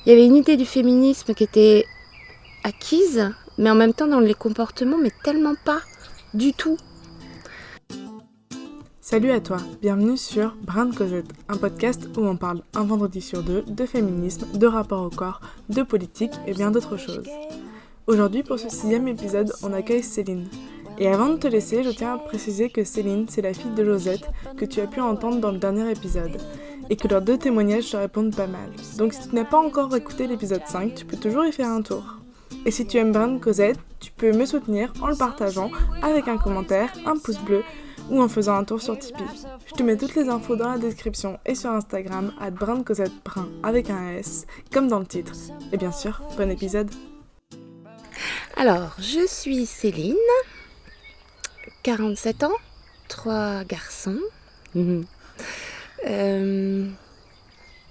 il y avait une idée du féminisme qui était acquise, mais en même temps dans les comportements, mais tellement pas du tout. Salut à toi, bienvenue sur Brin de Cosette, un podcast où on parle un vendredi sur deux de féminisme, de rapport au corps, de politique et bien d'autres choses. Aujourd'hui, pour ce 6e épisode, on accueille Céline. Et avant de te laisser, je tiens à te préciser que Céline, c'est la fille de Josette, que tu as pu entendre dans le dernier épisode, et que leurs 2 témoignages te répondent pas mal. Donc si tu n'as pas encore écouté l'épisode 5, tu peux toujours y faire un tour. Et si tu aimes Brin de Cosette, tu peux me soutenir en le partageant avec un commentaire, un pouce bleu, ou en faisant un tour sur Tipeee. Je te mets toutes les infos dans la description et sur Instagram @brindecosettebrun avec un S, comme dans le titre. Et bien sûr, bon épisode. Alors, je suis Céline, 47 ans, 3 garçons. Je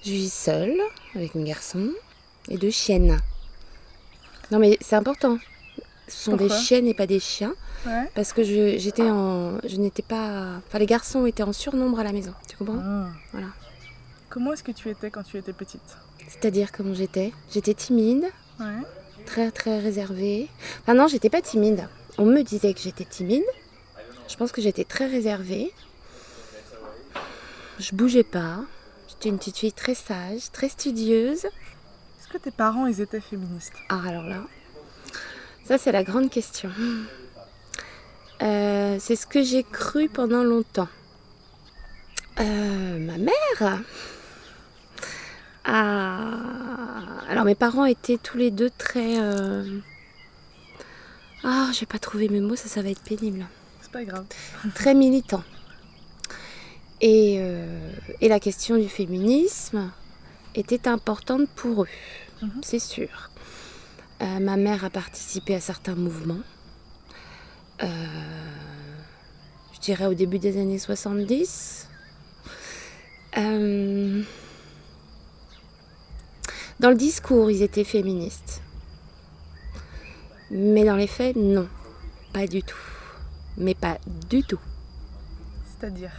vis seule avec mes garçons et 2 chiennes. Non mais c'est important. Ce sont Pourquoi ? des chiennes et pas des chiens. Ouais. Parce que je n'étais pas... Enfin, les garçons étaient en surnombre à la maison, tu comprends ? Voilà. Comment est-ce que tu étais quand tu étais petite ? C'est-à-dire comment j'étais ? J'étais timide, Ouais. très très réservée. Enfin non, j'étais pas timide. On me disait que j'étais timide. Je pense que j'étais très réservée. Je bougeais pas. J'étais une petite fille très sage, très studieuse. Est-ce que tes parents, ils étaient féministes ? Ah alors là, ça c'est la grande question. C'est ce que j'ai cru pendant longtemps. Ma mère alors mes parents étaient tous les deux très... j'ai pas trouvé mes mots, ça va être pénible. C'est pas grave. Très militants. Et la question du féminisme était importante pour eux, c'est sûr. Ma mère a participé à certains mouvements. Je dirais au début des années 70. Dans le discours, ils étaient féministes. Mais dans les faits, non. Pas du tout. Mais pas du tout. C'est-à-dire ?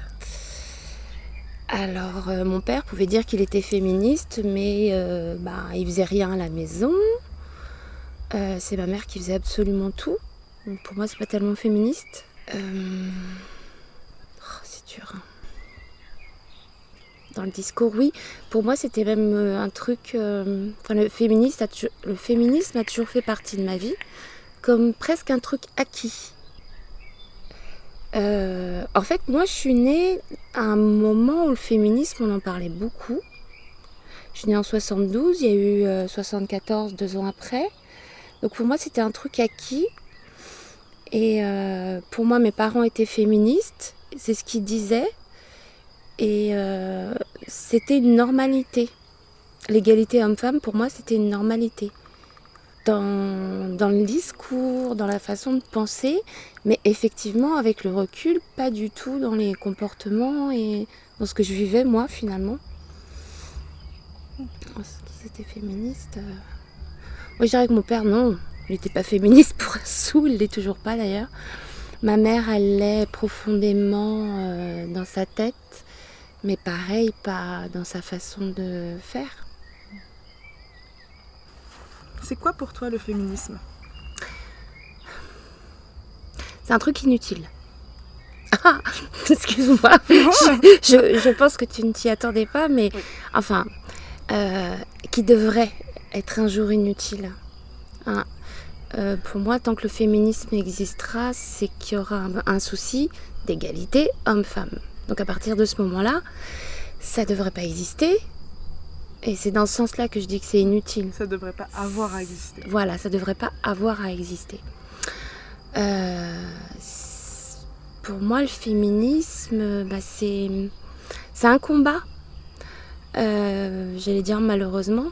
Alors, mon père pouvait dire qu'il était féministe, mais il faisait rien à la maison. C'est ma mère qui faisait absolument tout. Donc, pour moi, c'est pas tellement féministe. C'est dur. Dans le discours, oui. Pour moi, c'était même un truc... le féminisme a toujours fait partie de ma vie, comme presque un truc acquis. En fait, moi, je suis née à un moment où le féminisme, on en parlait beaucoup. Je suis née en 72, il y a eu 74, 2 ans après. Donc pour moi, c'était un truc acquis. Et pour moi, mes parents étaient féministes, c'est ce qu'ils disaient. Et c'était une normalité. L'égalité homme-femme, pour moi, c'était une normalité. Dans le discours, dans la façon de penser, mais effectivement, avec le recul, pas du tout dans les comportements et dans ce que je vivais, moi, finalement. Est-ce qu'ils étaient féministes ? Moi, je dirais que mon père, non. Il n'était pas féministe pour un sou, il ne l'est toujours pas d'ailleurs. Ma mère, elle l'est profondément dans sa tête, mais pareil, pas dans sa façon de faire. C'est quoi pour toi le féminisme ? C'est un truc inutile. Ah, excuse-moi, je pense que tu ne t'y attendais pas, mais oui. Enfin, qui devrait être un jour inutile. Hein. Pour moi, tant que le féminisme existera, c'est qu'il y aura un souci d'égalité homme-femme. Donc à partir de ce moment-là, ça ne devrait pas exister. Et c'est dans ce sens-là que je dis que c'est inutile. Ça ne devrait pas avoir à exister. Voilà, ça ne devrait pas avoir à exister. Pour moi, le féminisme, c'est un combat. J'allais dire malheureusement.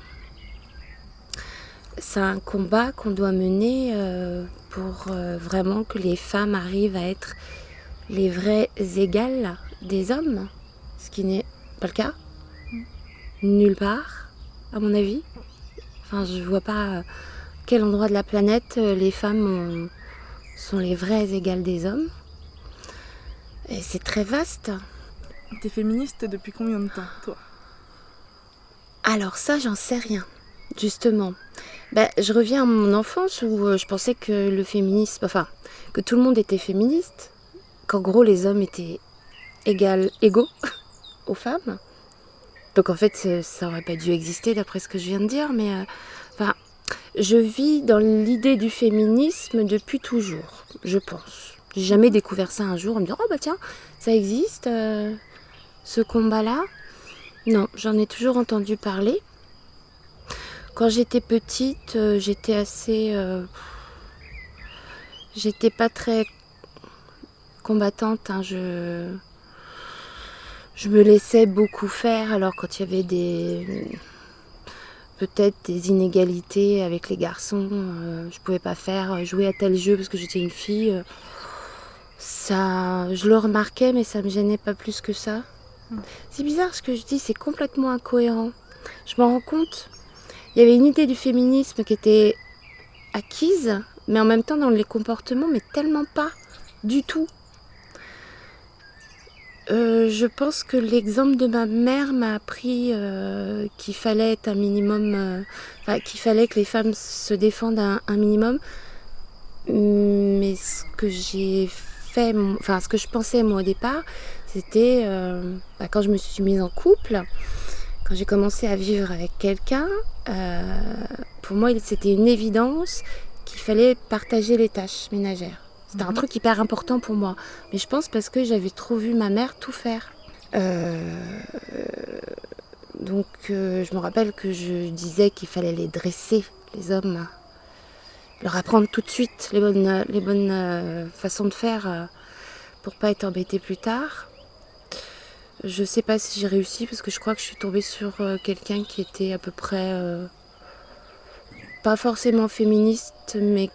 C'est un combat qu'on doit mener pour vraiment que les femmes arrivent à être les vraies égales des hommes. Ce qui n'est pas le cas. Nulle part, à mon avis. Enfin, je vois pas quel endroit de la planète les femmes sont les vraies égales des hommes. Et c'est très vaste. T'es féministe depuis combien de temps, toi ? Alors ça, j'en sais rien. justement. Je reviens à mon enfance où je pensais que le féminisme, que tout le monde était féministe, qu'en gros les hommes étaient égaux aux femmes. Donc en fait, ça aurait pas dû exister d'après ce que je viens de dire, mais je vis dans l'idée du féminisme depuis toujours, je pense. J'ai jamais découvert ça un jour en me disant oh tiens, ça existe, ce combat-là. Non, j'en ai toujours entendu parler. Quand j'étais petite, j'étais pas très combattante. Je me laissais beaucoup faire. Alors quand il y avait peut-être des inégalités avec les garçons, je pouvais pas jouer à tel jeu parce que j'étais une fille. Ça, je le remarquais, mais ça me gênait pas plus que ça. C'est bizarre ce que je dis, c'est complètement incohérent. Je m'en rends compte. Il y avait une idée du féminisme qui était acquise, mais en même temps dans les comportements, mais tellement pas du tout. Je pense que l'exemple de ma mère m'a appris qu'il fallait être un minimum, qu'il fallait que les femmes se défendent un minimum. Mais ce que j'ai fait, ce que je pensais moi au départ, c'était quand je me suis mise en couple, quand j'ai commencé à vivre avec quelqu'un, pour moi c'était une évidence qu'il fallait partager les tâches ménagères. C'était un truc hyper important pour moi. Mais je pense parce que j'avais trop vu ma mère tout faire. Donc je me rappelle que je disais qu'il fallait les dresser, les hommes. Leur apprendre tout de suite les bonnes façons de faire pour pas être embêtée plus tard. Je sais pas si j'ai réussi parce que je crois que je suis tombée sur quelqu'un qui était à peu près pas forcément féministe, mais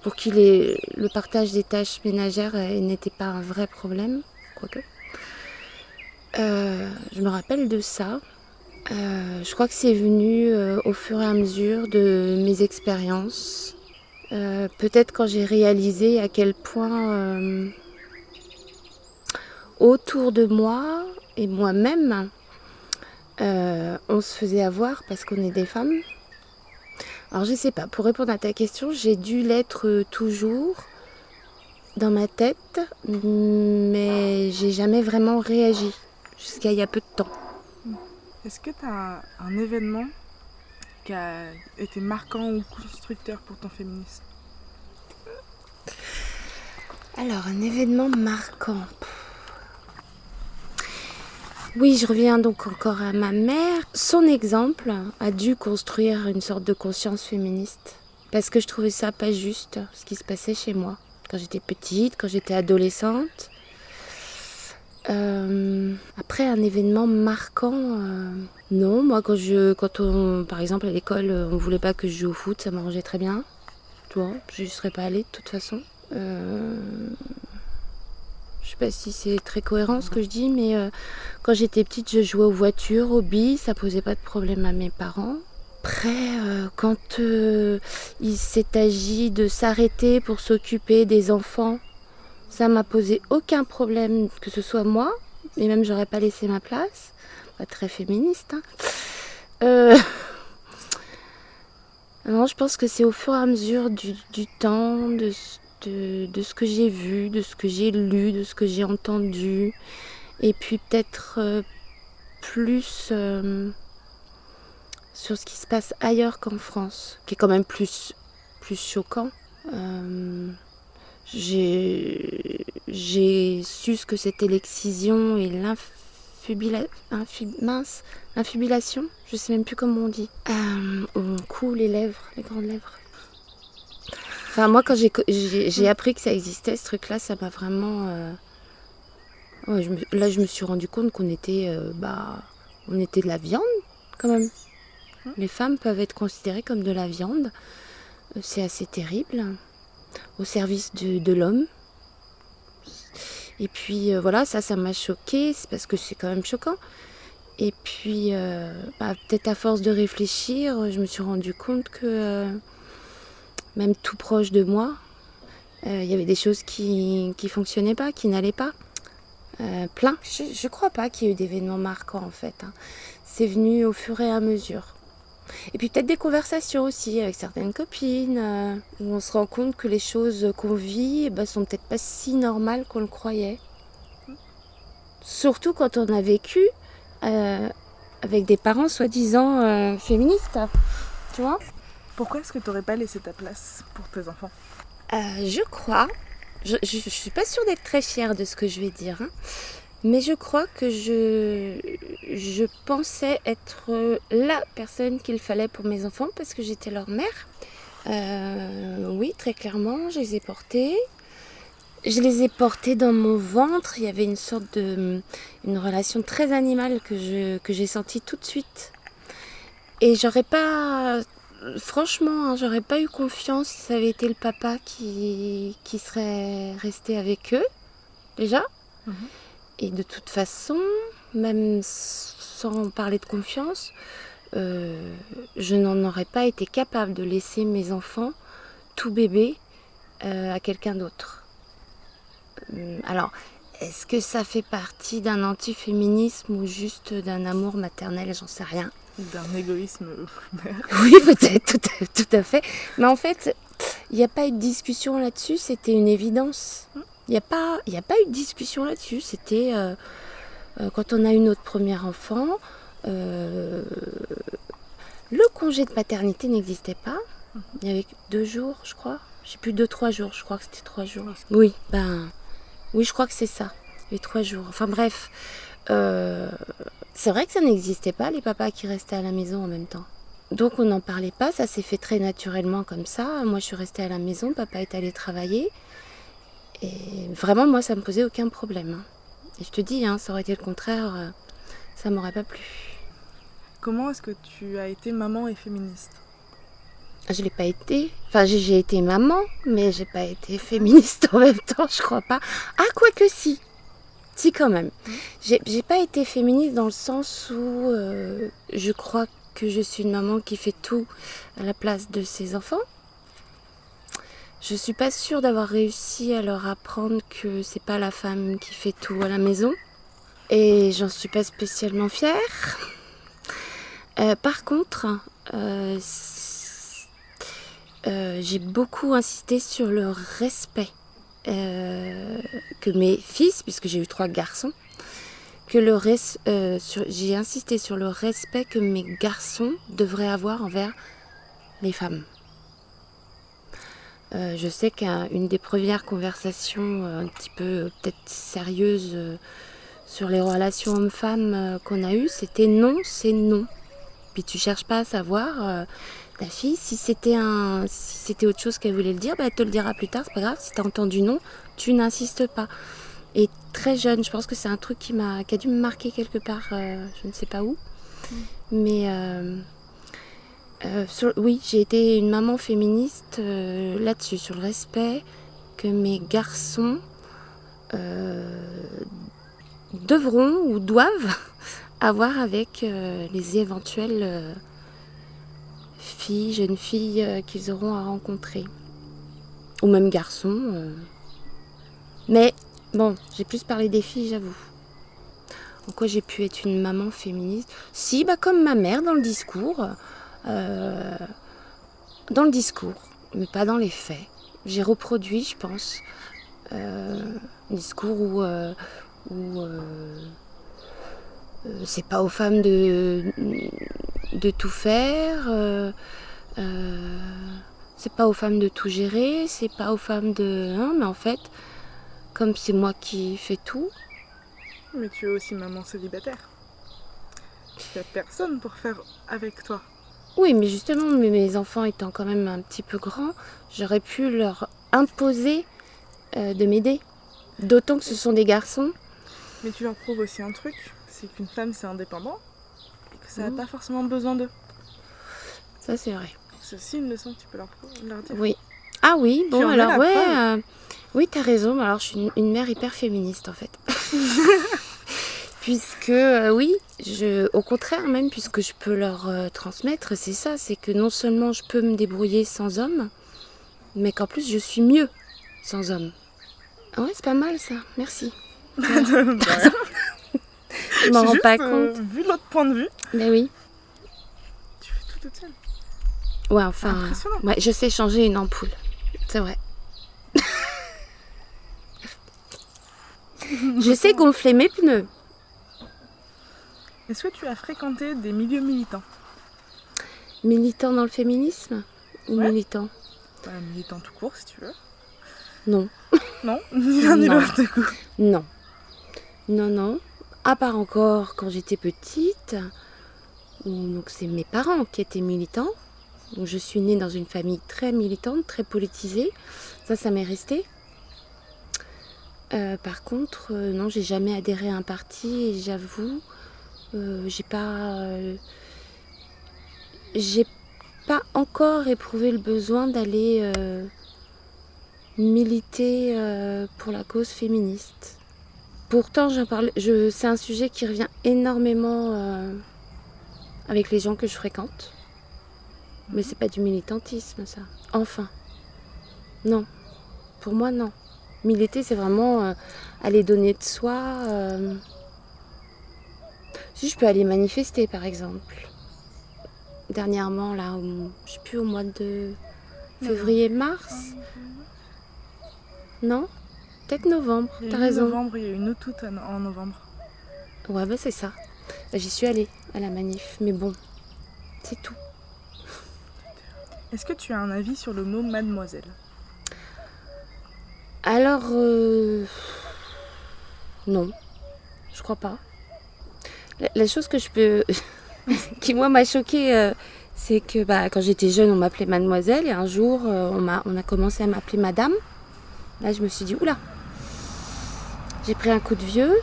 pour qui le partage des tâches ménagères n'était pas un vrai problème, quoique. Je me rappelle de ça. Je crois que c'est venu au fur et à mesure de mes expériences. Peut-être quand j'ai réalisé à quel point autour de moi et moi-même, on se faisait avoir parce qu'on est des femmes. Alors je sais pas, pour répondre à ta question, j'ai dû l'être toujours dans ma tête, mais j'ai jamais vraiment réagi jusqu'à il y a peu de temps. Est-ce que tu as un événement qui a été marquant ou constructeur pour ton féminisme? Alors, un événement marquant. Oui, je reviens donc encore à ma mère. Son exemple a dû construire une sorte de conscience féministe. Parce que je trouvais ça pas juste, ce qui se passait chez moi. Quand j'étais petite, quand j'étais adolescente. Après, un événement marquant, non. Moi, par exemple, à l'école, on voulait pas que je joue au foot, ça m'arrangeait très bien. Tu vois, je ne serais pas allée de toute façon. Je sais pas si c'est très cohérent ce que je dis, mais quand j'étais petite, je jouais aux voitures, aux billes, ça posait pas de problème à mes parents. Après, quand il s'est agi de s'arrêter pour s'occuper des enfants, ça m'a posé aucun problème, que ce soit moi, et même j'aurais pas laissé ma place. Pas très féministe, hein. Non, je pense que c'est au fur et à mesure du temps, de ce que j'ai vu, de ce que j'ai lu, de ce que j'ai entendu. Et puis peut-être plus sur ce qui se passe ailleurs qu'en France, qui est quand même plus choquant. J'ai su ce que c'était l'excision et l'infibulation, je sais même plus comment on dit. On coud les lèvres, les grandes lèvres. Enfin, moi, quand j'ai appris que ça existait, ce truc-là, ça m'a vraiment... là, je me suis rendu compte qu'on était, on était de la viande, quand même. Les femmes peuvent être considérées comme de la viande. C'est assez terrible. Au service de l'homme. Et puis, voilà, ça m'a choquée. C'est parce que c'est quand même choquant. Et puis, peut-être à force de réfléchir, je me suis rendu compte que... même tout proche de moi, il y avait des choses qui fonctionnaient pas, qui n'allaient pas. Plein. Je crois pas qu'il y ait eu d'événements marquants en fait. Hein. C'est venu au fur et à mesure. Et puis peut-être des conversations aussi avec certaines copines, où on se rend compte que les choses qu'on vit sont peut-être pas si normales qu'on le croyait. Surtout quand on a vécu avec des parents soi-disant féministes, tu vois. Pourquoi est-ce que tu n'aurais pas laissé ta place pour tes enfants ? Je crois, je suis pas sûre d'être très fière de ce que je vais dire, hein, mais je crois que je pensais être la personne qu'il fallait pour mes enfants parce que j'étais leur mère. Oui, très clairement, je les ai portés. Je les ai portés dans mon ventre. Il y avait une relation très animale que j'ai sentie tout de suite. Et j'aurais pas, franchement, j'aurais pas eu confiance si ça avait été le papa qui serait resté avec eux, déjà. Et de toute façon, même sans parler de confiance, je n'en aurais pas été capable de laisser mes enfants tout bébés à quelqu'un d'autre. Alors, est-ce que ça fait partie d'un antiféminisme ou juste d'un amour maternel? J'en sais rien. D'un égoïsme. Oui, peut-être, tout à fait. Mais en fait, il n'y a pas eu de discussion là-dessus, c'était une évidence. Il n'y a pas eu de discussion là-dessus. C'était quand on a eu notre premier enfant, le congé de paternité n'existait pas. Il y avait 2 jours, je crois. Je sais plus, 2-3 jours, je crois que c'était 3 jours. Oui, je crois que c'est ça, les 3 jours. Enfin bref, c'est vrai que ça n'existait pas, les papas qui restaient à la maison en même temps. Donc on n'en parlait pas, ça s'est fait très naturellement comme ça. Moi je suis restée à la maison, papa est allé travailler. Et vraiment, moi, ça me posait aucun problème. Hein. Et je te dis, ça aurait été le contraire, ça m'aurait pas plu. Comment est-ce que tu as été maman et féministe ? Je l'ai pas été. Enfin, j'ai été maman, mais j'ai pas été féministe en même temps, je crois pas. Ah, quoique si. Si, quand même. J'ai pas été féministe dans le sens où je crois que je suis une maman qui fait tout à la place de ses enfants. Je suis pas sûre d'avoir réussi à leur apprendre que c'est pas la femme qui fait tout à la maison. Et j'en suis pas spécialement fière. Par contre, j'ai beaucoup insisté sur le respect que mes fils, puisque j'ai eu 3 garçons, j'ai insisté sur le respect que mes garçons devraient avoir envers les femmes. Je sais qu'une des premières conversations un petit peu peut-être sérieuses sur les relations hommes-femmes qu'on a eues, c'était non, c'est non. Puis tu cherches pas à savoir, ta fille, si c'était autre chose qu'elle voulait le dire, elle te le dira plus tard, c'est pas grave. Si t'as entendu non, tu n'insistes pas. Et très jeune, je pense que c'est un truc qui a dû me marquer quelque part, je ne sais pas où. Mais oui, j'ai été une maman féministe là-dessus, sur le respect que mes garçons devront ou doivent avoir avec les éventuelles jeunes filles qu'ils auront à rencontrer. Ou même garçons. Mais bon, j'ai plus parlé des filles, j'avoue. En quoi j'ai pu être une maman féministe ? Si, comme ma mère dans le discours. Mais pas dans les faits. J'ai reproduit, je pense, un discours où c'est pas aux femmes de tout faire, c'est pas aux femmes de tout gérer, c'est pas aux femmes de... mais en fait, comme c'est moi qui fais tout... Mais tu es aussi maman célibataire. Tu n'as personne pour faire avec toi. Oui, mais justement, mes enfants étant quand même un petit peu grands, j'aurais pu leur imposer de m'aider. D'autant que ce sont des garçons. Mais tu leur prouves aussi un truc, c'est qu'une femme c'est indépendant et que ça n'a pas forcément besoin d'eux. Ça c'est vrai. C'est aussi une leçon que tu peux leur dire. Oui. Ah oui, bon alors ouais. Oui, t'as raison, alors je suis une mère hyper féministe en fait. Puisque oui, au contraire même, puisque je peux leur transmettre, c'est ça, c'est que non seulement je peux me débrouiller sans homme, mais qu'en plus je suis mieux sans homme. Ah ouais, c'est pas mal ça, merci. Je m'en rends pas compte. Vu l'autre point de vue. Mais oui. Tu fais toute seule. Ouais, enfin, Impressionnant. ouais, je sais changer une ampoule, c'est vrai. Je sais gonfler mes pneus. Est-ce que tu as fréquenté des milieux militants? Militant dans le féminisme ou Ouais. militant? Militant tout court, si tu veux. Non. Non, ni l'un ni Non. l'autre, du coup. Non. Non. À part encore quand j'étais petite, donc c'est mes parents qui étaient militants. Donc je suis née dans une famille très militante, très politisée. Ça m'est resté. Par contre, non, j'ai jamais adhéré à un parti et j'avoue, j'ai pas encore éprouvé le besoin d'aller militer pour la cause féministe. Pourtant, c'est un sujet qui revient énormément avec les gens que je fréquente. Mais c'est pas du militantisme, ça. Enfin, non. Pour moi, non. Militer, c'est vraiment aller donner de soi. Si je peux aller manifester, par exemple. Dernièrement, là, je sais plus, au mois de février-mars. Non? Peut-être novembre, t'as raison. Novembre, il y a une autre toute en novembre. Ouais, bah c'est ça. J'y suis allée à la manif, mais bon, c'est tout. Est-ce que tu as un avis sur le mot mademoiselle? Alors, non, je crois pas. La chose que je peux, qui moi m'a choquée, c'est que quand j'étais jeune, on m'appelait mademoiselle et un jour, on a commencé à m'appeler madame. Là, je me suis dit, oula, j'ai pris un coup de vieux.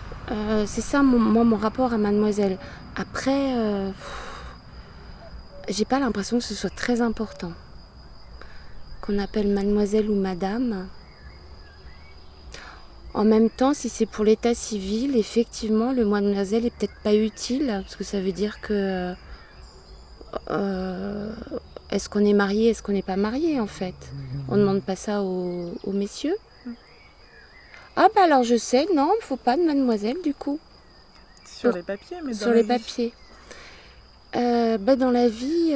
C'est ça, mon rapport à mademoiselle. Après, j'ai pas l'impression que ce soit très important. Qu'on appelle mademoiselle ou madame. En même temps, si c'est pour l'état civil, effectivement, le mademoiselle est peut-être pas utile, parce que ça veut dire que est-ce qu'on est marié, est-ce qu'on n'est pas marié en fait. On ne demande pas ça aux messieurs. Ah bah alors je sais, non, il ne faut pas de mademoiselle du coup. Sur les papiers, mais sur les papiers. Dans la vie,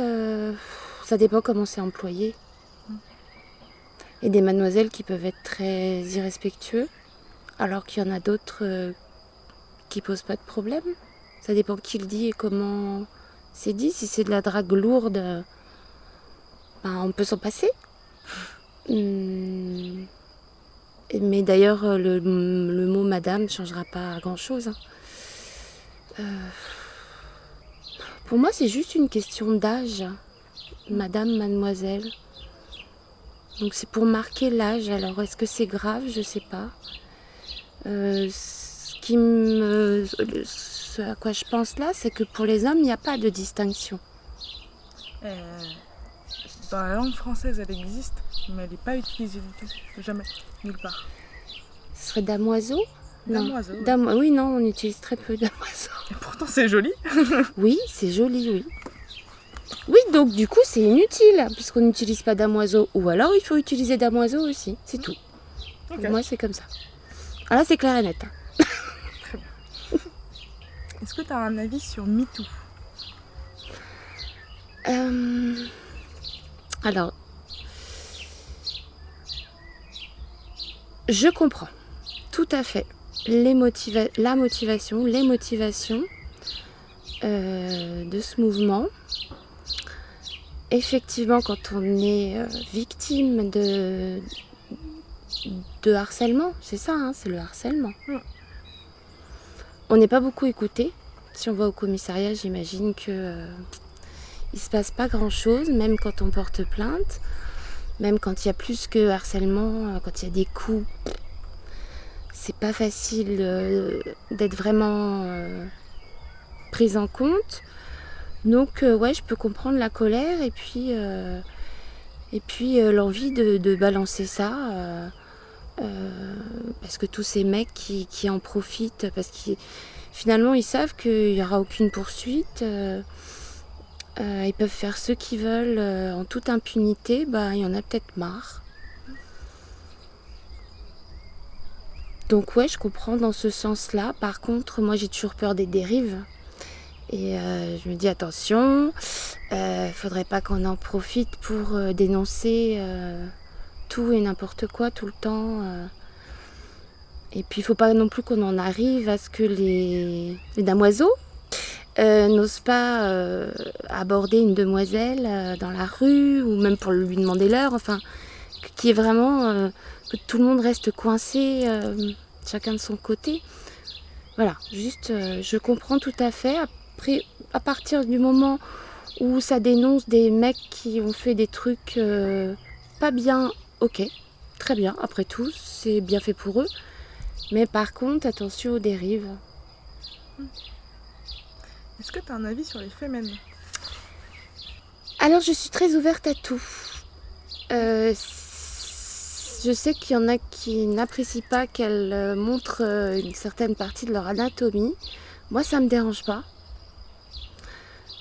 ça dépend comment c'est employé. Il y a des mademoiselles qui peuvent être très irrespectueux, alors qu'il y en a d'autres qui posent pas de problème. Ça dépend qui le dit et comment c'est dit. Si c'est de la drague lourde, on peut s'en passer. Mais d'ailleurs, le mot madame ne changera pas grand-chose. Pour moi, c'est juste une question d'âge. Madame, mademoiselle. Donc c'est pour marquer l'âge. Alors est-ce que c'est grave? Je sais pas. Ce à quoi je pense là, c'est que pour les hommes, il n'y a pas de distinction. Dans la langue française, elle existe, mais elle n'est pas utilisée du tout. Jamais, nulle part. Ce serait damoiseau? Damoiseau. Oui, non, on utilise très peu damoiseau. Et pourtant, c'est joli. Oui, c'est joli, oui. Oui, donc du coup, c'est inutile, puisqu'on n'utilise pas damoiseau. Ou alors, il faut utiliser damoiseau aussi, c'est tout. Okay. Pour moi, c'est comme ça. Ah là, c'est clair et net. Très bien. Est-ce que tu as un avis sur MeToo? Alors, je comprends tout à fait les motivations de ce mouvement. Effectivement, quand on est victime de harcèlement, c'est ça, hein, c'est le harcèlement. On n'est pas beaucoup écouté. Si on va au commissariat, j'imagine que il se passe pas grand-chose, même quand on porte plainte, même quand il y a plus que harcèlement, quand il y a des coups. C'est pas facile d'être vraiment prise en compte. Donc ouais, je peux comprendre la colère et puis l'envie de balancer ça parce que tous ces mecs qui en profitent parce qu'ils finalement ils savent qu'il n'y aura aucune poursuite, ils peuvent faire ce qu'ils veulent en toute impunité, il y en a peut-être marre. Donc ouais, je comprends dans ce sens-là. Par contre, moi j'ai toujours peur des dérives. Et je me dis attention, faudrait pas qu'on en profite pour dénoncer tout et n'importe quoi tout le temps. Et puis il faut pas non plus qu'on en arrive à ce que les damoiseaux n'osent pas aborder une demoiselle dans la rue ou même pour lui demander l'heure. Enfin, qui est vraiment que tout le monde reste coincé, chacun de son côté. Voilà, juste je comprends tout à fait. Après, à partir du moment où ça dénonce des mecs qui ont fait des trucs pas bien, ok, très bien, après tout, c'est bien fait pour eux. Mais par contre, attention aux dérives. Est-ce que tu as un avis sur les fémènes? Alors, je suis très ouverte à tout. Je sais qu'il y en a qui n'apprécient pas qu'elles montrent une certaine partie de leur anatomie. Moi, ça ne me dérange pas.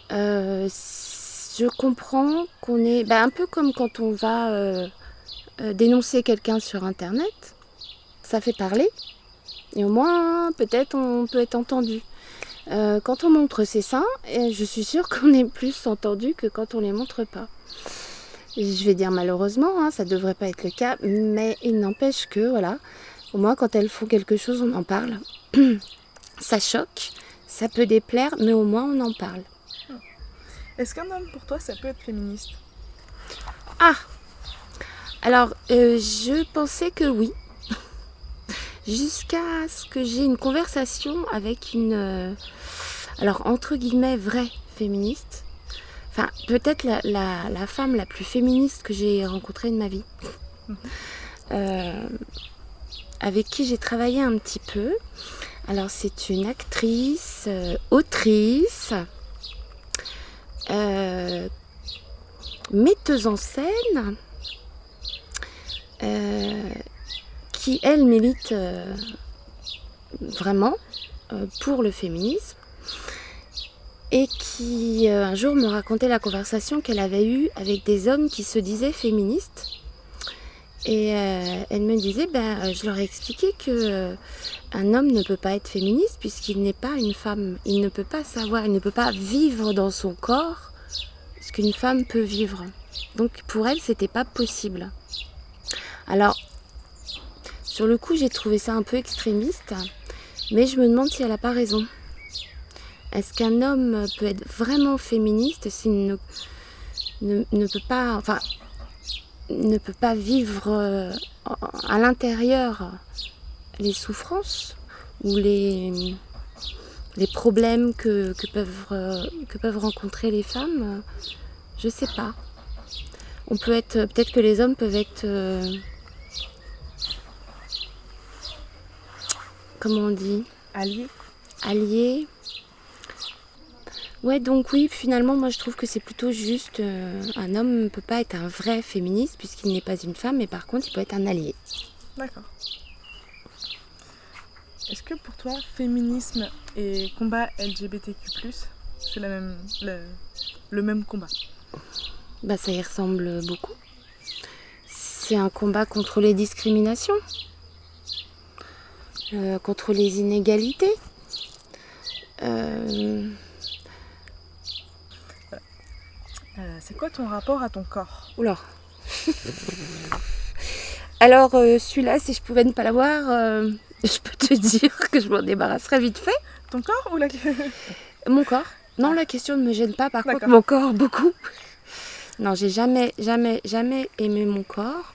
Je comprends qu'on est un peu comme quand on va dénoncer quelqu'un sur Internet. Ça fait parler. Et au moins, peut-être, on peut être entendu. Quand on montre ses seins, je suis sûre qu'on est plus entendu que quand on les montre pas. Je vais dire malheureusement, ça devrait pas être le cas, mais il n'empêche que, voilà, au moins quand elles font quelque chose, on en parle. Ça choque, ça peut déplaire, mais au moins on en parle. Est-ce qu'un homme, pour toi, ça peut être féministe? Ah! Alors, je pensais que oui. Jusqu'à ce que j'ai une conversation avec une, alors entre guillemets, vraie féministe. Enfin, peut-être la femme la plus féministe que j'ai rencontrée de ma vie. Avec qui j'ai travaillé un petit peu. Alors, c'est une actrice, autrice, metteuse en scène, qui, elle, milite vraiment pour le féminisme. Et qui un jour me racontait la conversation qu'elle avait eue avec des hommes qui se disaient féministes. Et elle me disait, je leur ai expliqué que un homme ne peut pas être féministe puisqu'il n'est pas une femme. Il ne peut pas savoir, il ne peut pas vivre dans son corps ce qu'une femme peut vivre. Donc pour elle, c'était pas possible. Alors, sur le coup, j'ai trouvé ça un peu extrémiste, mais je me demande si elle n'a pas raison. Est-ce qu'un homme peut être vraiment féministe s'il ne peut pas vivre à l'intérieur les souffrances ou les problèmes que peuvent rencontrer les femmes? Je sais pas. Peut-être que les hommes peuvent être comment on dit? Alliés. Ouais, donc oui, finalement, moi je trouve que c'est plutôt juste. Un homme ne peut pas être un vrai féministe puisqu'il n'est pas une femme, mais par contre, il peut être un allié. D'accord. Est-ce que pour toi, féminisme et combat LGBTQ+, c'est le même combat? Ça y ressemble beaucoup. C'est un combat contre les discriminations, contre les inégalités. C'est quoi ton rapport à ton corps? Oula. Alors, celui-là, si je pouvais ne pas l'avoir, je peux te dire que je m'en débarrasserais vite fait. Ton corps ou Mon corps. Non, la question ne me gêne pas, par contre, mon corps, beaucoup. Non, j'ai jamais aimé mon corps.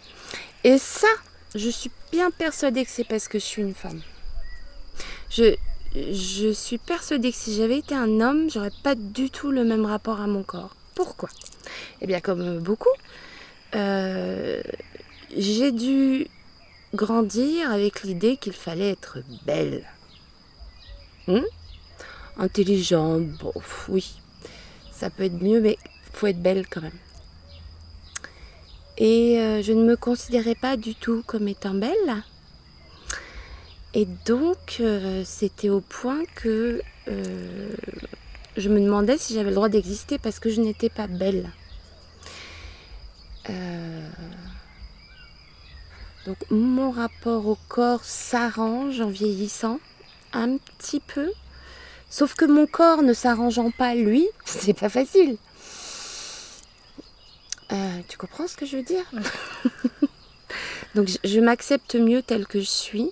Et ça, je suis bien persuadée que c'est parce que je suis une femme. Je suis persuadée que si j'avais été un homme, j'aurais pas du tout le même rapport à mon corps. Pourquoi? Eh bien, comme beaucoup, j'ai dû grandir avec l'idée qu'il fallait être belle. Intelligente, bon, oui, ça peut être mieux, mais il faut être belle quand même. Et je ne me considérais pas du tout comme étant belle. Et donc, c'était au point que je me demandais si j'avais le droit d'exister parce que je n'étais pas belle. Donc, mon rapport au corps s'arrange en vieillissant un petit peu. Sauf que mon corps ne s'arrangeant pas, lui, c'est pas facile. Tu comprends ce que je veux dire? Donc je m'accepte mieux telle que je suis,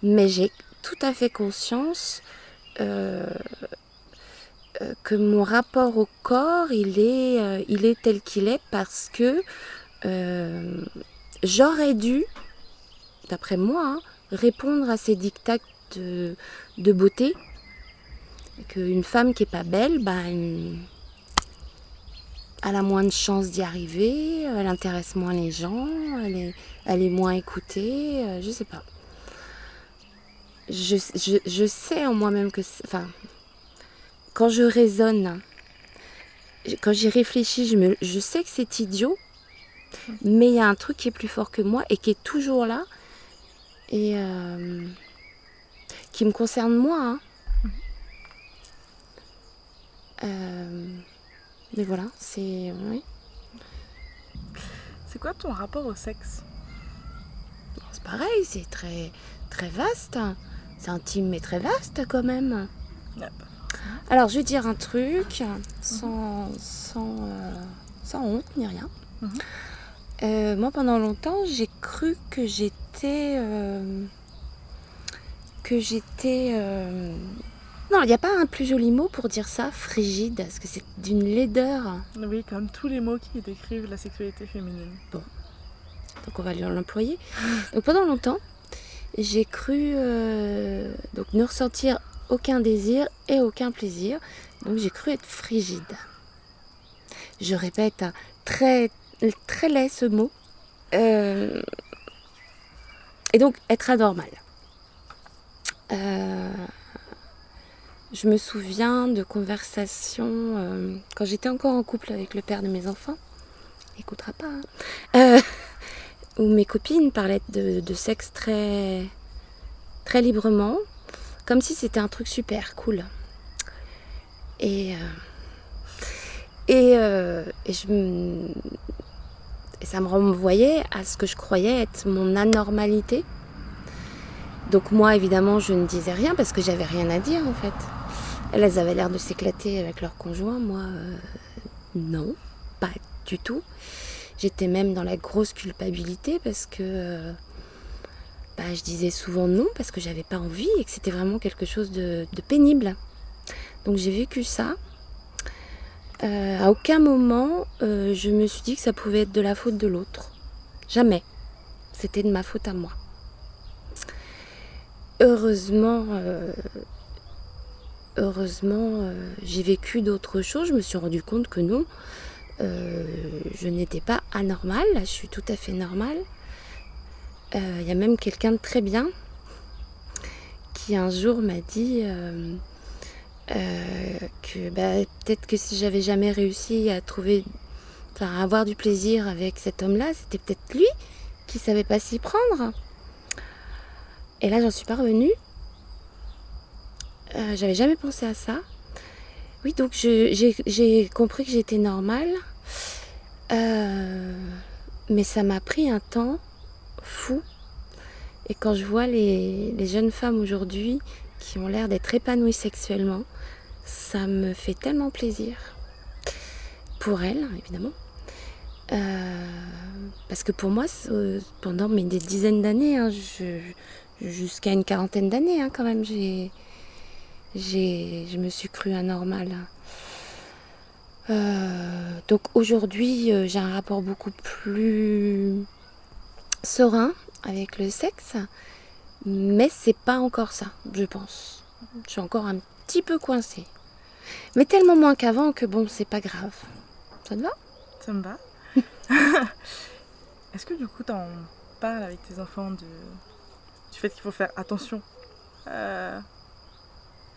mais j'ai tout à fait conscience que mon rapport au corps, il est tel qu'il est parce que j'aurais dû, d'après moi, hein, répondre à ces diktats de beauté. Qu'une femme qui n'est pas belle, elle a moins de chances d'y arriver, elle intéresse moins les gens, elle est moins écoutée, je sais pas. Je sais en moi-même que... Enfin, quand je raisonne, quand j'y réfléchis, je sais que c'est idiot, mais il y a un truc qui est plus fort que moi et qui est toujours là et qui me concerne moi. Hein. Mais voilà, c'est... Oui. C'est quoi ton rapport au sexe? C'est pareil, c'est très, très vaste. C'est intime mais très vaste quand même. Alors je vais dire un truc sans honte ni rien. Moi pendant longtemps j'ai cru que j'étais... Non, il n'y a pas un plus joli mot pour dire ça, frigide, parce que c'est d'une laideur. Oui, comme tous les mots qui décrivent la sexualité féminine. Bon, donc on va l'employer. Donc pendant longtemps, j'ai cru donc ne ressentir aucun désir et aucun plaisir. Donc j'ai cru être frigide. Je répète, très, très laid ce mot. Et donc être anormal. Je me souviens de conversations quand j'étais encore en couple avec le père de mes enfants. Il n'écoutera pas. Où mes copines parlaient de sexe très, très librement, comme si c'était un truc super cool. Et ça me renvoyait à ce que je croyais être mon anormalité. Donc moi, évidemment, je ne disais rien parce que j'avais rien à dire en fait. Elles avaient l'air de s'éclater avec leur conjoint. Moi, non, pas du tout. J'étais même dans la grosse culpabilité parce que je disais souvent non parce que j'avais pas envie et que c'était vraiment quelque chose de pénible. Donc j'ai vécu ça. À aucun moment, je me suis dit que ça pouvait être de la faute de l'autre. Jamais. C'était de ma faute à moi. Heureusement, j'ai vécu d'autres choses. Je me suis rendu compte que non, je n'étais pas anormale. Je suis tout à fait normale. Il y a même quelqu'un de très bien qui un jour m'a dit que peut-être que si j'avais jamais réussi à avoir du plaisir avec cet homme-là, c'était peut-être lui qui savait pas s'y prendre. Et là, j'en suis pas revenue. J'avais jamais pensé à ça. Oui, donc j'ai compris que j'étais normale. Mais ça m'a pris un temps fou. Et quand je vois les jeunes femmes aujourd'hui qui ont l'air d'être épanouies sexuellement, ça me fait tellement plaisir. Pour elles, évidemment. Parce que pour moi, pendant des dizaines d'années, hein, jusqu'à une quarantaine d'années hein, quand même, je me suis crue anormale. Donc aujourd'hui, j'ai un rapport beaucoup plus serein avec le sexe, mais c'est pas encore ça, je pense. Je suis encore un petit peu coincée. Mais tellement moins qu'avant que bon, c'est pas grave. Ça te va ? Ça me va. Est-ce que du coup, t'en parles avec tes enfants du fait qu'il faut faire attention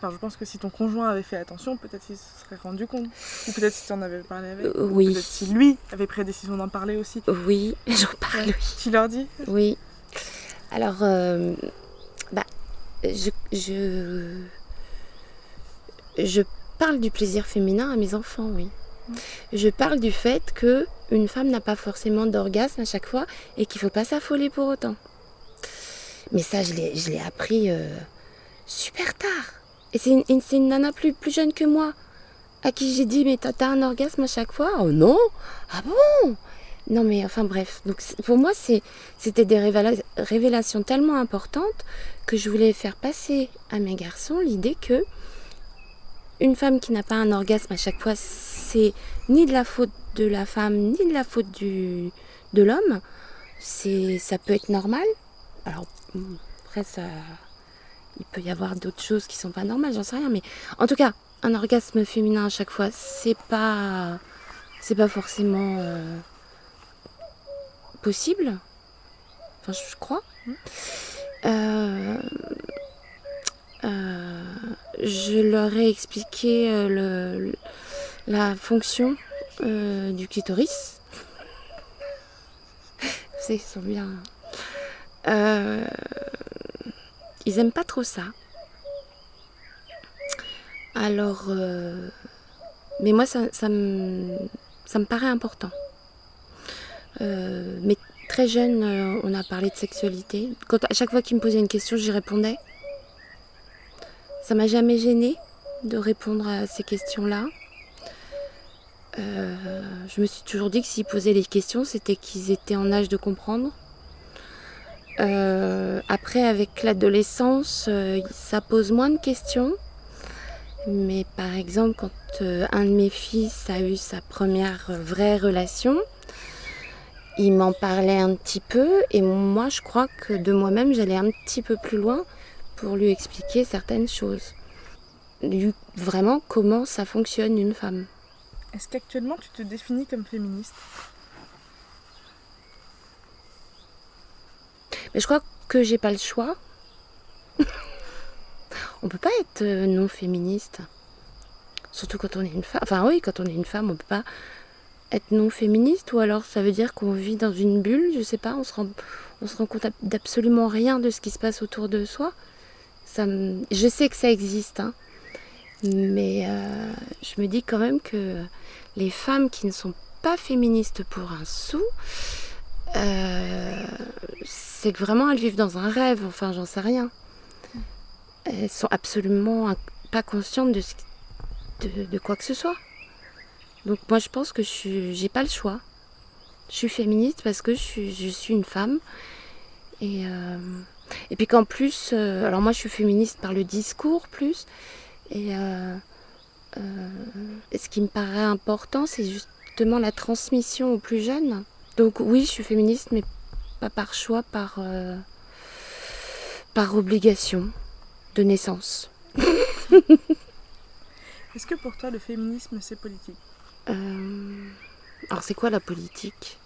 je pense que si ton conjoint avait fait attention, peut-être qu'il se serait rendu compte. Ou peut-être si tu en avais parlé avec. Oui. Peut-être si lui avait pris la décision d'en parler aussi. Oui, j'en parle, oui. Tu leur dis ? Oui. Alors, je parle du plaisir féminin à mes enfants, oui. Je parle du fait qu'une femme n'a pas forcément d'orgasme à chaque fois et qu'il ne faut pas s'affoler pour autant. Mais ça, je l'ai appris super tard. Et c'est une nana plus jeune que moi, à qui j'ai dit, mais t'as un orgasme à chaque fois? Oh non? Ah bon? Non mais enfin bref, donc pour moi c'était des révélations tellement importantes que je voulais faire passer à mes garçons l'idée que une femme qui n'a pas un orgasme à chaque fois, c'est ni de la faute de la femme, ni de la faute de l'homme. Ça peut être normal. Alors après il peut y avoir d'autres choses qui sont pas normales, j'en sais rien, mais en tout cas, un orgasme féminin à chaque fois, c'est pas forcément possible. Enfin, je crois. Je leur ai expliqué la fonction du clitoris. Ils sont bien. Ils aiment pas trop ça. Alors, mais moi, ça me paraît important. Mais très jeune, on a parlé de sexualité. À chaque fois qu'ils me posaient une question, j'y répondais. Ça m'a jamais gênée de répondre à ces questions-là. Je me suis toujours dit que s'ils posaient les questions, c'était qu'ils étaient en âge de comprendre. Après, avec l'adolescence, ça pose moins de questions. Mais par exemple, quand un de mes fils a eu sa première vraie relation, il m'en parlait un petit peu. Et moi, je crois que de moi-même, j'allais un petit peu plus loin pour lui expliquer certaines choses. Vraiment, comment ça fonctionne une femme. Est-ce qu'actuellement, tu te définis comme féministe? Mais je crois que j'ai pas le choix. On peut pas être non féministe. Surtout quand on est une femme. Enfin oui, quand on est une femme, on peut pas être non féministe. Ou alors ça veut dire qu'on vit dans une bulle, je sais pas, on se rend compte d'absolument rien de ce qui se passe autour de soi. Je sais que ça existe, hein, mais je me dis quand même que les femmes qui ne sont pas féministes pour un sou, c'est que vraiment elles vivent dans un rêve, enfin j'en sais rien. Elles sont absolument pas conscientes de quoi que ce soit. Donc moi je pense que j'ai pas le choix. Je suis féministe parce que je suis une femme. Et puis qu'en plus, alors moi je suis féministe par le discours plus. Et ce qui me paraît important, c'est justement la transmission aux plus jeunes. Donc oui, je suis féministe, mais pas par choix, par obligation de naissance. Est-ce que pour toi, le féminisme, c'est politique? Alors c'est quoi la politique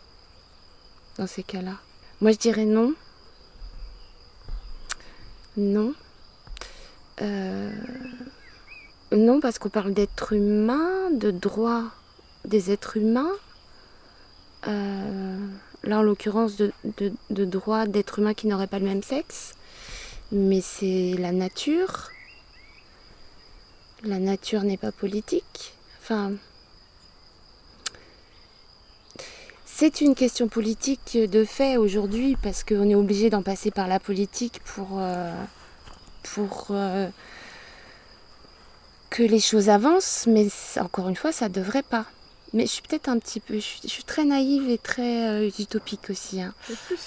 dans ces cas-là? Moi je dirais non. Non. Non, parce qu'on parle d'êtres humains, de droits des êtres humains. Là, en l'occurrence, de droits d'êtres humains qui n'auraient pas le même sexe. Mais c'est la nature. La nature n'est pas politique. Enfin, c'est une question politique de fait aujourd'hui, parce qu'on est obligé d'en passer par la politique pour que les choses avancent, mais encore une fois, ça ne devrait pas. Mais je suis peut-être un petit peu... Je suis très naïve et très utopique aussi. Hein. C'est plus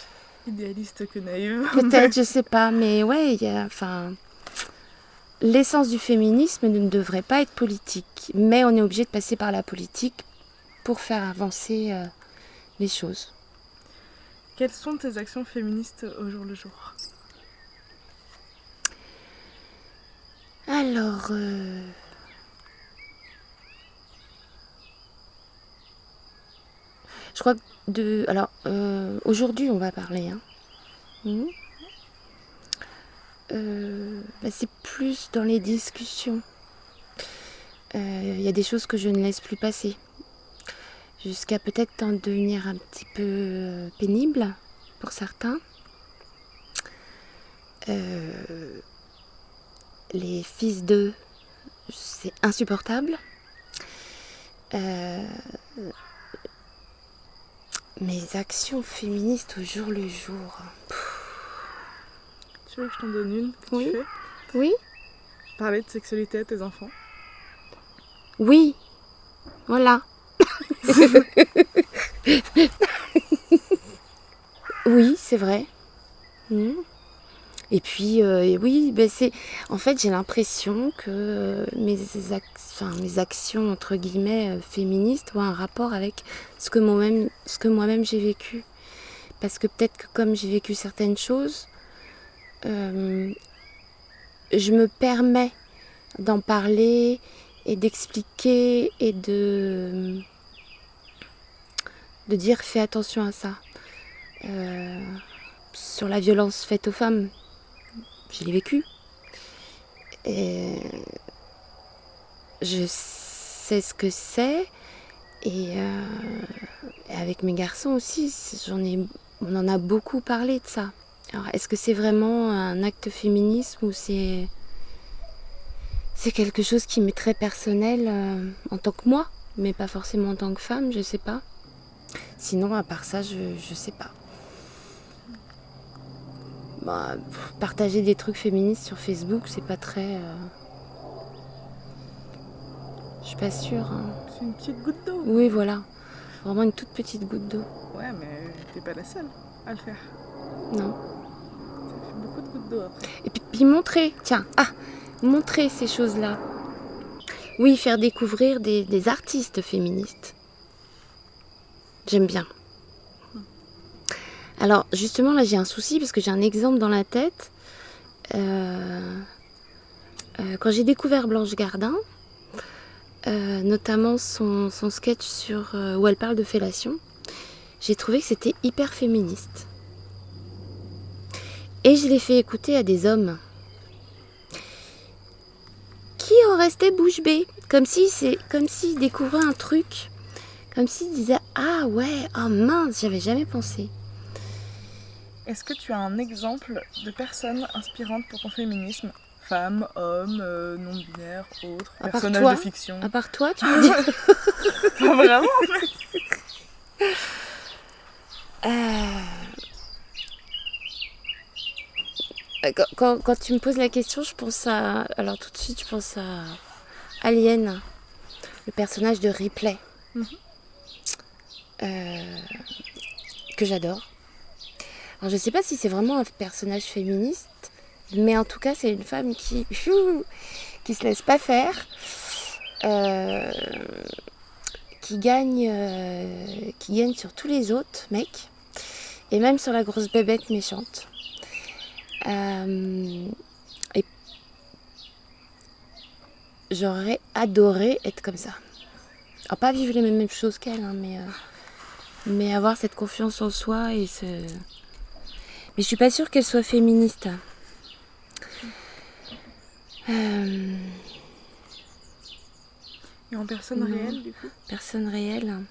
idéaliste que naïve. Peut-être, je sais pas, mais ouais, l'essence du féminisme ne devrait pas être politique. Mais on est obligé de passer par la politique pour faire avancer les choses. Quelles sont tes actions féministes au jour le jour? Alors, je crois que aujourd'hui on va parler. Hein. C'est plus dans les discussions. Y a des choses que je ne laisse plus passer. Jusqu'à peut-être en devenir un petit peu pénible pour certains. Les fils d'eux, c'est insupportable. Mes actions féministes au jour le jour. Tu veux que je t'en donne une que Oui. tu fais? Oui. parler de sexualité à tes enfants? Oui, voilà. Oui, c'est vrai. Mhm. Et puis, oui, en fait, j'ai l'impression que mes actions, entre guillemets, féministes, ont un rapport avec ce que moi-même j'ai vécu. Parce que peut-être que comme j'ai vécu certaines choses, je me permets d'en parler et d'expliquer et de dire fais attention à ça. Sur la violence faite aux femmes, je l'ai vécu. Et je sais ce que c'est. Et avec mes garçons aussi, on en a beaucoup parlé de ça. Alors, est-ce que c'est vraiment un acte féminisme ou c'est quelque chose qui m'est très personnel en tant que moi, mais pas forcément en tant que femme, je sais pas. Sinon, à part ça, je sais pas. Bah, partager des trucs féministes sur Facebook, c'est pas très... Je suis pas sûre. Hein. C'est une petite goutte d'eau. Oui, voilà. Vraiment une toute petite goutte d'eau. Ouais, mais t'es pas la seule à le faire. Non. Ça fait beaucoup de gouttes d'eau après. Et puis montrer, montrer ces choses-là. Oui, faire découvrir des artistes féministes. J'aime bien. Alors, justement, là, j'ai un souci parce que j'ai un exemple dans la tête. Quand j'ai découvert Blanche Gardin, notamment son sketch où elle parle de fellation, j'ai trouvé que c'était hyper féministe. Et je l'ai fait écouter à des hommes qui en restaient bouche bée, comme s'ils découvraient un truc, comme s'ils disaient « Ah ouais, oh mince, j'avais jamais pensé ». Est-ce que tu as un exemple de personne inspirante pour ton féminisme? Femme, homme, non-binaire, autre, personnage de fiction? À part toi, tu peux dire? Pas vraiment. Quand tu me poses la question, je pense à... Alors tout de suite, je pense à Alien, le personnage de Ripley, que j'adore. Alors je sais pas si c'est vraiment un personnage féministe, mais en tout cas c'est une femme qui se laisse pas faire, qui gagne sur tous les autres mecs, et même sur la grosse bébête méchante. Et j'aurais adoré être comme ça. Alors pas vivre les mêmes choses qu'elle, hein, mais avoir cette confiance en soi et ce... Mais je suis pas sûre qu'elle soit féministe. Et en personne réelle, du coup? Personne réelle.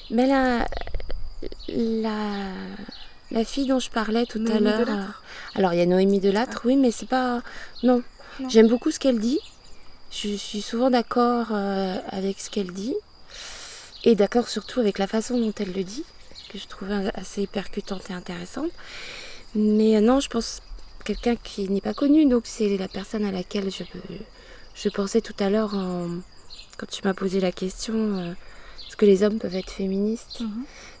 Mais la fille dont je parlais tout à l'heure... Alors il y a Noémie Delattre, oui, mais c'est pas... Non. J'aime beaucoup ce qu'elle dit. Je suis souvent d'accord avec ce qu'elle dit. Et d'accord surtout avec la façon dont elle le dit, que je trouve assez percutante et intéressante. Mais non, je pense quelqu'un qui n'est pas connu, donc c'est la personne à laquelle je pensais tout à l'heure quand tu m'as posé la question, est-ce que les hommes peuvent être féministes?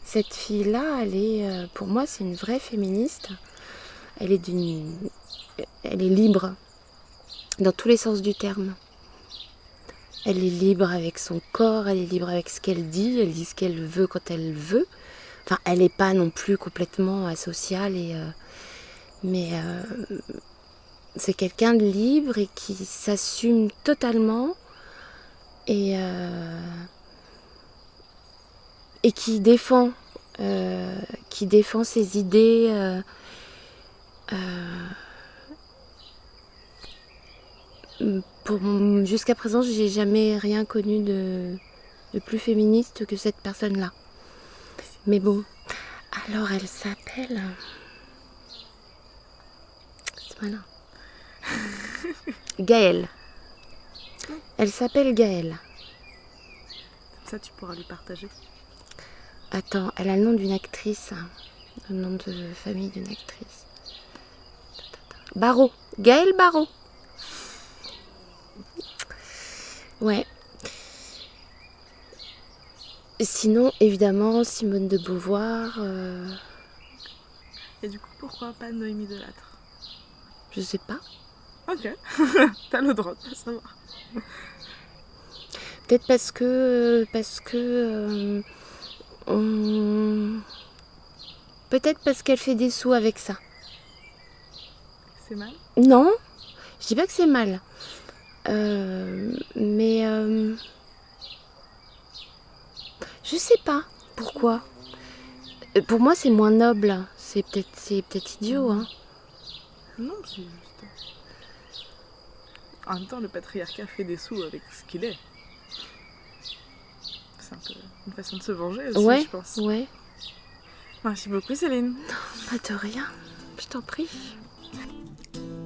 Cette fille-là, elle est, pour moi, c'est une vraie féministe. Elle est libre, dans tous les sens du terme. Elle est libre avec son corps, elle est libre avec ce qu'elle dit ce qu'elle veut quand elle veut. Enfin, elle n'est pas non plus complètement asociale, mais c'est quelqu'un de libre et qui s'assume totalement et qui défend ses idées. Jusqu'à présent, j'ai jamais rien connu de plus féministe que cette personne-là. Mais bon, alors elle s'appelle... C'est malin. Gaëlle. Elle s'appelle Gaëlle. Ça, tu pourras lui partager. Attends, elle a le nom d'une actrice. Le nom de famille d'une actrice. Barrault. Gaël Barrault. Ouais. Sinon, évidemment, Simone de Beauvoir. Et du coup, pourquoi pas Noémie Delattre? Je sais pas. Ok, t'as le droit de pas savoir. Peut-être parce que peut-être parce qu'elle fait des sous avec ça. C'est mal? Non, je dis pas que c'est mal. Mais je sais pas pourquoi. Pour moi, c'est moins noble. C'est peut-être idiot, hein. Non, c'est juste... En même temps, le patriarcat fait des sous avec ce qu'il est. C'est un peu une façon de se venger aussi, Ouais, je pense. ouais. Merci beaucoup, Céline. Pas de rien, je t'en prie.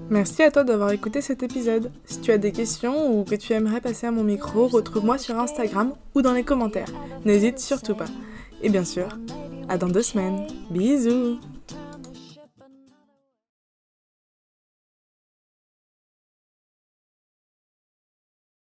Merci à toi d'avoir écouté cet épisode. Si tu as des questions ou que tu aimerais passer à mon micro, retrouve-moi sur Instagram ou dans les commentaires. N'hésite surtout pas. Et bien sûr, à dans 2 semaines. Bisous!